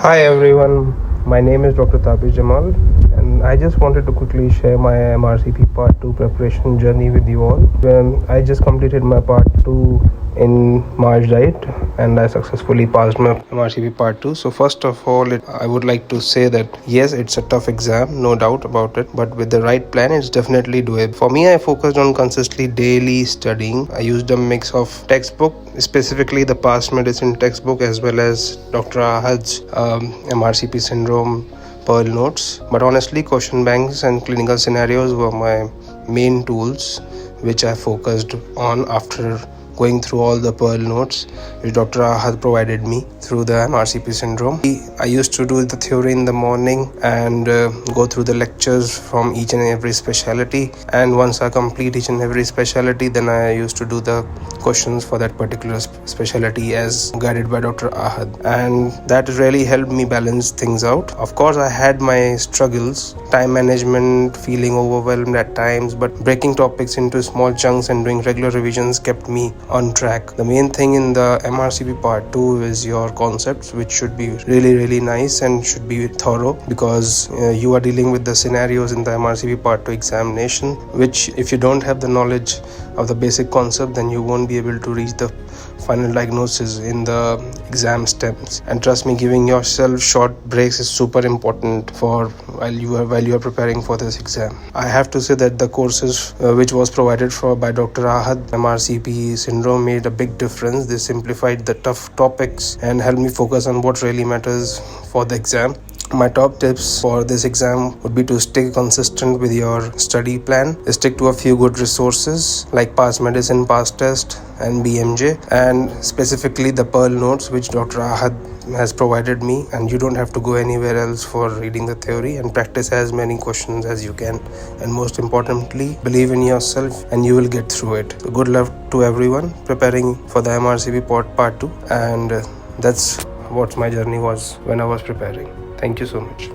Hi everyone, my name is Dr. Tabish Jamal, and I just wanted to quickly share my MRCP Part 2 preparation journey with you all. I just completed my Part 2 in March, right? And I successfully passed my MRCP Part 2. So first of all, I would like to say that yes, it's a tough exam, no doubt about it, but with the right plan, it's definitely doable. For me, I focused on consistently daily studying. I used a mix of textbook, specifically the past medicine textbook, as well as Dr. AHAD'S MRCP syndrome Pearl notes. But honestly, question banks and clinical scenarios were my main tools, which I focused on after going through all the Pearl notes which Dr. Ahad provided me through the MRCP syndrome. I used to do the theory in the morning and go through the lectures from each and every specialty, and once I complete each and every specialty, then I used to do the questions for that particular specialty as guided by Dr. Ahad, and that really helped me balance things out. Of course, I had my struggles, time management, feeling overwhelmed at times, but breaking topics into small chunks and doing regular revisions kept me on track. The main thing in the MRCP Part 2 is your concepts, which should be really nice and should be thorough, because you are dealing with the scenarios in the MRCP Part 2 examination, which if you don't have the knowledge of the basic concept, then you won't be able to reach the final diagnosis in the exam steps. And trust me, giving yourself short breaks is super important for while you are preparing for this exam. I have to say that the courses which was provided by Dr. Ahad, MRCP syndrome, made a big difference. They simplified the tough topics and helped me focus on what really matters for the exam. My top tips for this exam would be to stay consistent with your study plan. Stick to a few good resources like Past Medicine, PASTEST and BMJ, and specifically the Pearl notes which Dr. Ahad has provided me, and you don't have to go anywhere else for reading the theory, and practice as many questions as you can, and most importantly, believe in yourself and you will get through it. So good luck to everyone preparing for the MRCP Part 2, and that's what my journey was when I was preparing. Thank you so much.